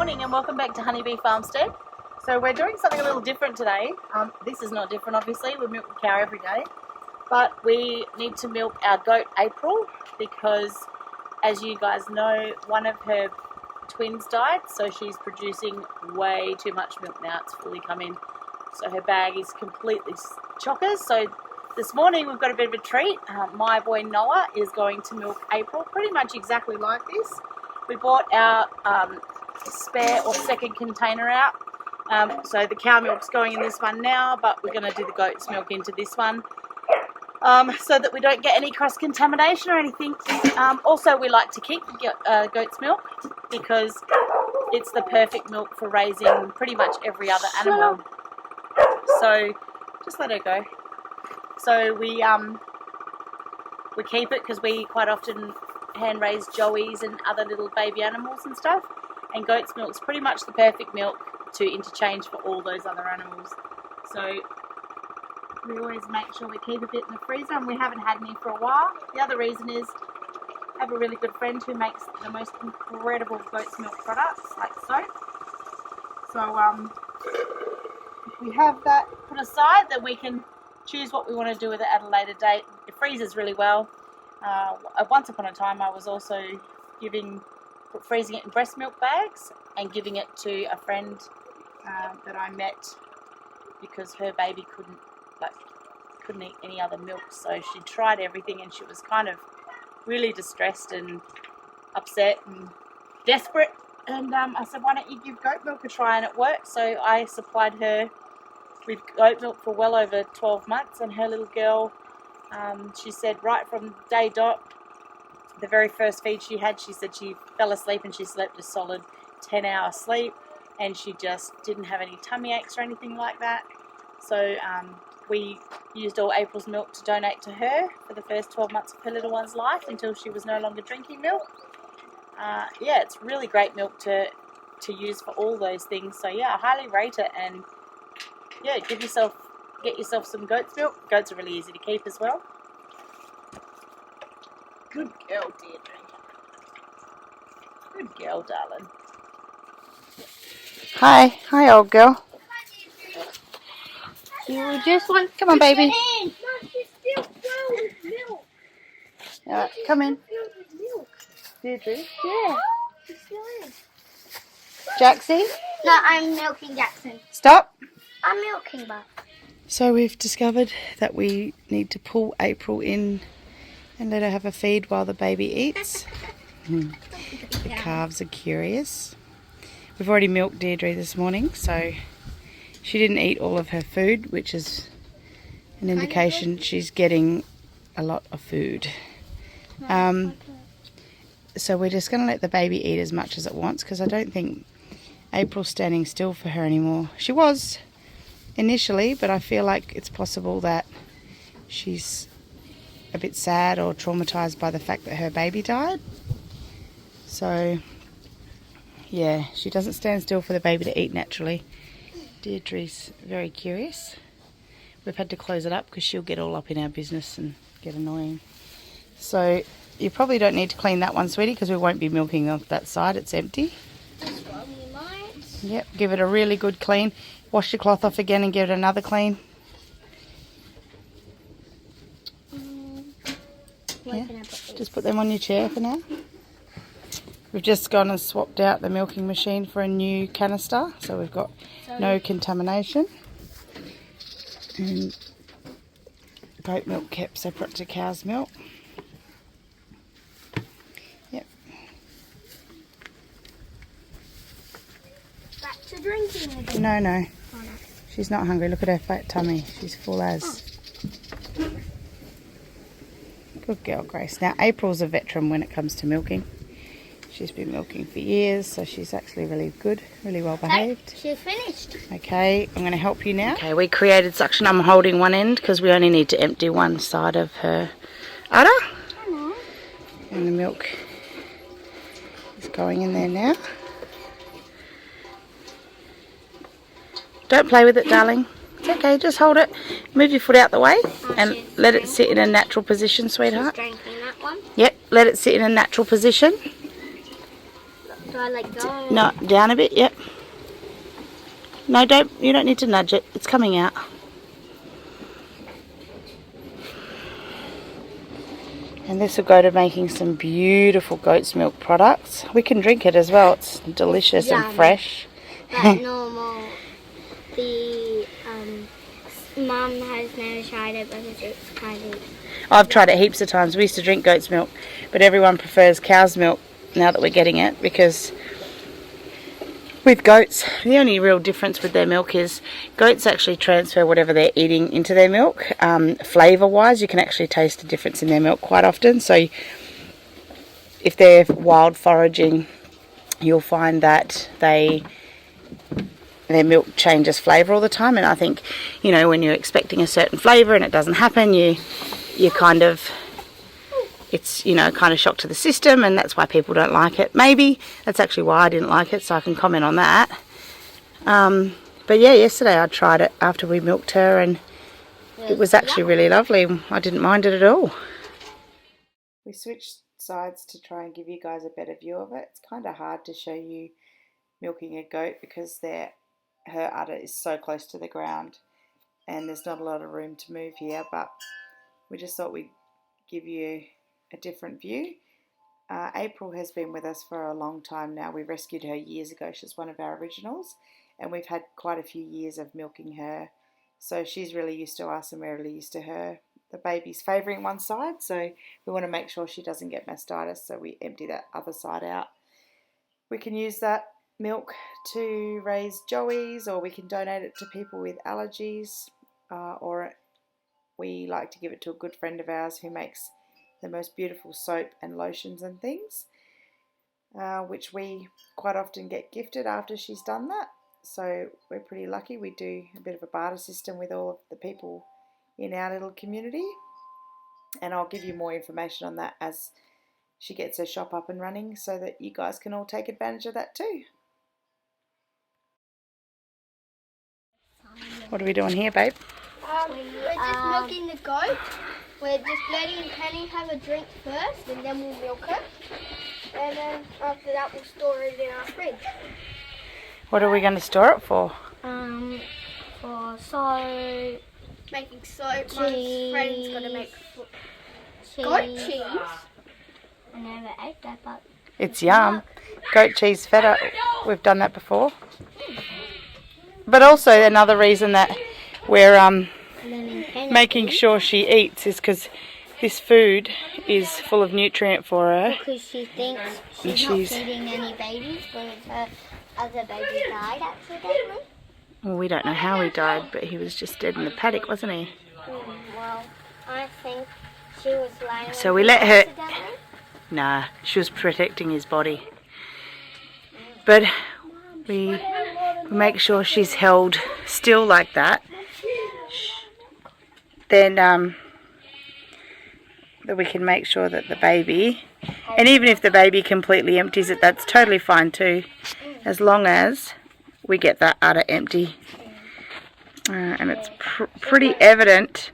morning and welcome back to Honeybee Farmstead. So we're doing something a little different today. This is not different, obviously. We milk the cow every day, but we need to milk our goat April because, as you guys know, one of her twins died, so she's producing way too much milk now. It's fully come in, so her bag is completely chockers. So this morning we've got a bit of a treat. My boy Noah is going to milk April pretty much exactly like this. We bought our spare or second container out, so the cow milk's going in this one now, but we're going to do the goat's milk into this one so that we don't get any cross contamination or anything. Also, we like to keep goat's milk because it's the perfect milk for raising pretty much every other animal. So just let her go. So we keep it because we quite often hand raise joeys and other little baby animals and stuff, and goat's milk's pretty much the perfect milk to interchange for all those other animals. So we always make sure we keep a bit in the freezer, and we haven't had any for a while. The other reason is I have a really good friend who makes the most incredible goat's milk products, like soap. So if we have that put aside, then we can choose what we want to do with it at a later date. It freezes really well. Once upon a time I was also freezing it in breast milk bags and giving it to a friend that I met because her baby couldn't eat any other milk, so she tried everything and she was kind of really distressed and upset and desperate, and I said, why don't you give goat milk a try, and it worked. So I supplied her with goat milk for well over 12 months, and her little girl, she said right from day dot, the very first feed she had, she said she fell asleep and she slept a solid 10-hour sleep, and she just didn't have any tummy aches or anything like that. So we used all April's milk to donate to her for the first 12 months of her little one's life until she was no longer drinking milk. Yeah, it's really great milk to use for all those things. So yeah, I highly rate it, and yeah, get yourself some goat's milk. Goats are really easy to keep as well. Good girl, Deirdre. Good girl, darling. Hi, old girl. You just want. Come on, baby. No, she's still filled with milk. Alright, come in. Filled with milk. Deirdre. Yeah, she still is. Jaxie. No, I'm milking Jackson. Stop. I'm milking Buck. So we've discovered that we need to pull April in and let her have a feed while the baby eats. The calves are curious. We've already milked Deirdre this morning, so she didn't eat all of her food, which is an indication she's getting a lot of food. So we're just going to let the baby eat as much as it wants, because I don't think April's standing still for her anymore. She was initially, but I feel like it's possible that she's a bit sad or traumatized by the fact that her baby died. So yeah, she doesn't stand still for the baby to eat naturally. Deirdre's very curious. We've had to close it up because she'll get all up in our business and get annoying. So you probably don't need to clean that one, sweetie, because we won't be milking off that side. It's empty. That's what we might. Yep, give it a really good clean. Wash your cloth off again and give it another clean. Yeah. Just put them on your chair for now. We've just gone and swapped out the milking machine for a new canister, so we've got no contamination. And goat milk kept separate to cow's milk. Yep. Back to drinking again. No. Oh, no. She's not hungry. Look at her fat tummy. She's full as. Good girl, Grace. Now, April's a veteran when it comes to milking. She's been milking for years, so she's actually really good, really well behaved. Hey, she's finished. Okay, I'm going to help you now. Okay, we created suction. I'm holding one end because we only need to empty one side of her udder. And the milk is going in there now. Don't play with it, darling. It's okay, just hold it. Move your foot out the way and let it sit in a natural position, sweetheart. She's drinking that one. Yep, let it sit in a natural position. Do I let go? No, down a bit, yep. No, you don't need to nudge it. It's coming out. And this will go to making some beautiful goat's milk products. We can drink it as well. It's delicious and fresh. But normal. The mum has never tried it because it's kind of... I've tried it heaps of times. We used to drink goat's milk, but everyone prefers cow's milk now that we're getting it, because with goats, the only real difference with their milk is goats actually transfer whatever they're eating into their milk. Flavour wise, you can actually taste a difference in their milk quite often. So if they're wild foraging, you'll find that their milk changes flavour all the time. And I think, you know, when you're expecting a certain flavour and it doesn't happen, you kind of, it's, you know, kind of shock to the system, and that's why people don't like it. Maybe that's actually why I didn't like it, so I can comment on that. But yeah, yesterday I tried it after we milked her, and it was actually really lovely. I didn't mind it at all. We switched sides to try and give you guys a better view of it. It's kind of hard to show you milking a goat because her udder is so close to the ground and there's not a lot of room to move here, but we just thought we'd give you a different view. April has been with us for a long time now. We rescued her years ago. She's one of our originals, and we've had quite a few years of milking her, so she's really used to us and we're really used to her. The baby's favouring one side, so we want to make sure she doesn't get mastitis, so we empty that other side out. We can use that milk to raise joeys, or we can donate it to people with allergies, or we like to give it to a good friend of ours who makes the most beautiful soap and lotions and things, which we quite often get gifted after she's done that. So we're pretty lucky. We do a bit of a barter system with all of the people in our little community, and I'll give you more information on that as she gets her shop up and running, so that you guys can all take advantage of that too. What are we doing here, babe? We're just milking the goat. We're just letting Penny have a drink first, and then we'll milk her. And then after that, we'll store it in our fridge. What are we going to store it for? For soap. Making soap. Cheese. My friend's going to make goat cheese. I never ate that, but It's yum. Goat cheese feta. We've done that before. But also another reason that we're making sure she eats is because this food is full of nutrient for her. because she thinks she's not feeding any babies, but her other baby died accidentally. Well, we don't know how he died, but he was just dead in the paddock, wasn't he? Well, I think she was lying. So we let her... Nah, she was protecting his body. But we make sure she's held still like that. Then that we can make sure that the baby, and even if the baby completely empties it, that's totally fine too, as long as we get that udder empty. And it's pretty evident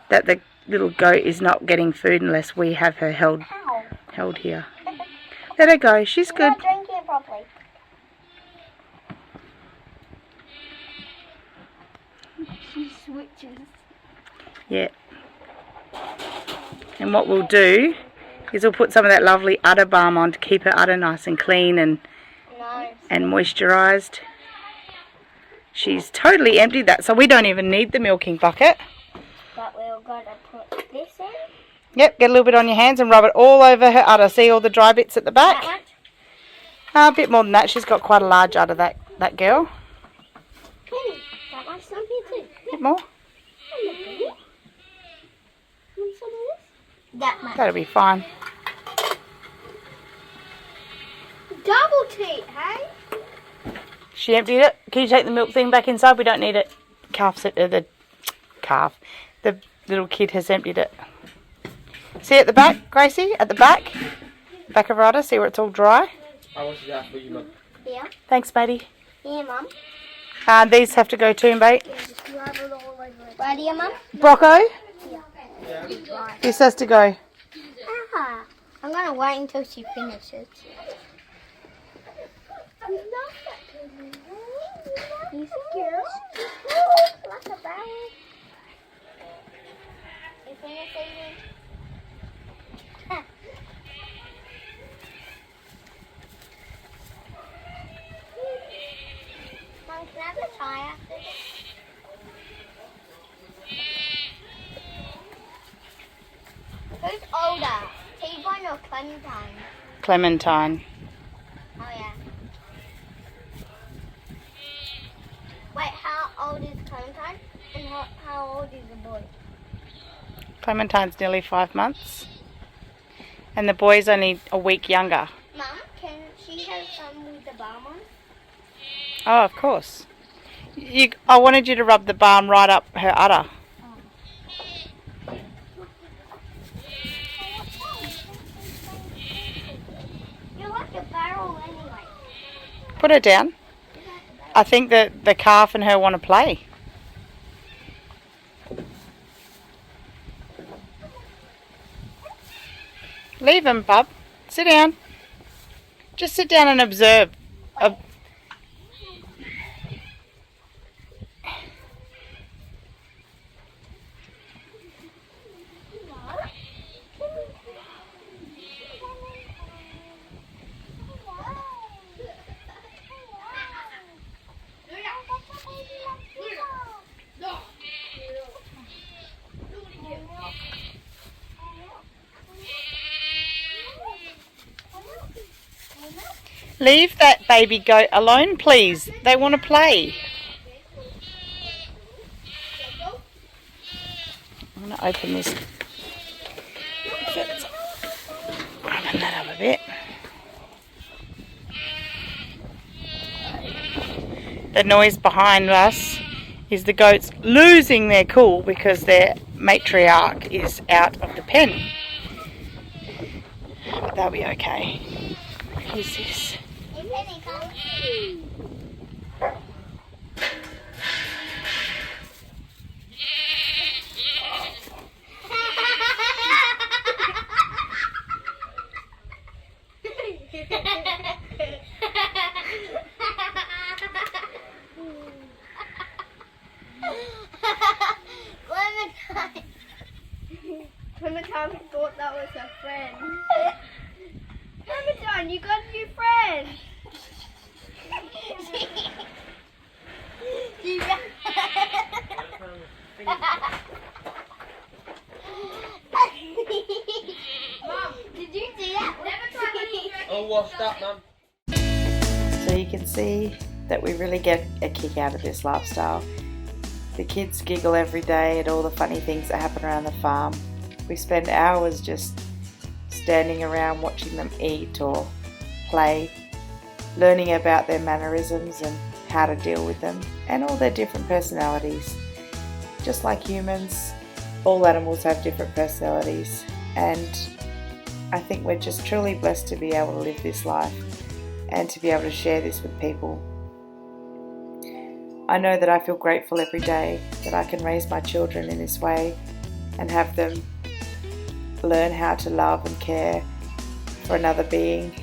that the little goat is not getting food unless we have her held here. Let her go, she's good. Not drinking it properly. She switches. Yeah. And what we'll do is we'll put some of that lovely udder balm on to keep her udder nice and clean and moisturised. She's totally emptied that, so we don't even need the milking bucket. But we're going to put this in. Yep, get a little bit on your hands and rub it all over her udder. See all the dry bits at the back? That much? A bit more than that. She's got quite a large udder, that girl. Penny, that much down here too. A bit more. That much. That'll be fine. Double teat, hey? She emptied it. Can you take the milk thing back inside? We don't need it. The little kid has emptied it. See at the back, Gracie? At the back? Back of her udder. See where it's all dry? I want you to ask for you, Mum. Yeah. Thanks, matey. Here, Mum. These have to go too, mate. Right here, Mum. Brocco? Yeah. This has to go. Ah, I'm going to wait until she finishes. He's a girl. Like a barrel. You finish eating? Mom, can I have a tie after this? Who's older, T-Bone or Clementine? Clementine. Oh yeah. Wait, how old is Clementine? And how old is the boy? Clementine's nearly 5 months. And the boy's only a week younger. Mum, can she have some with the balm on? Oh, of course. I wanted you to rub the balm right up her udder. You're like a barrel anyway. Put her down. I think that the calf and her want to play. Leave him, bub. Sit down. Just sit down and observe. Leave that baby goat alone, please. They want to play. I'm going to open this. Open that up a bit. The noise behind us is the goats losing their cool because their matriarch is out of the pen. But they'll be okay. Who's this? Clementine thought that was her friend. Clementine, you got a new friend. Mom, did you see that? Oh, washed up, Mum. So you can see that we really get a kick out of this lifestyle. The kids giggle every day at all the funny things that happen around the farm. We spend hours just standing around watching them eat or play, learning about their mannerisms and how to deal with them and all their different personalities. Just like humans, all animals have different personalities, and I think we're just truly blessed to be able to live this life and to be able to share this with people. I know that I feel grateful every day that I can raise my children in this way and have them learn how to love and care for another being,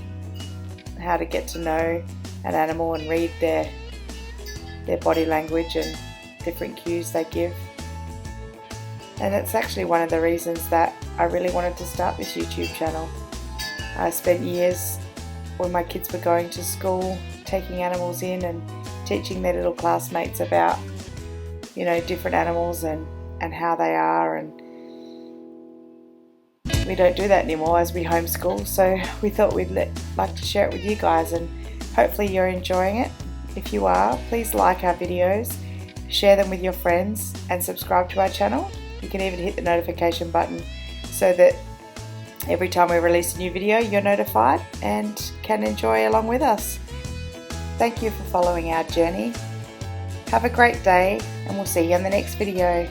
how to get to know an animal and read their body language and different cues they give. And it's actually one of the reasons that I really wanted to start this YouTube channel. I spent years when my kids were going to school taking animals in and teaching their little classmates about, you know, different animals and how they are, and we don't do that anymore as we homeschool, so we thought we'd like to share it with you guys, and hopefully you're enjoying it. If you are, please like our videos, share them with your friends and subscribe to our channel. You can even hit the notification button so that every time we release a new video you're notified and can enjoy along with us. Thank you for following our journey. Have a great day and we'll see you in the next video.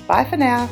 Bye for now.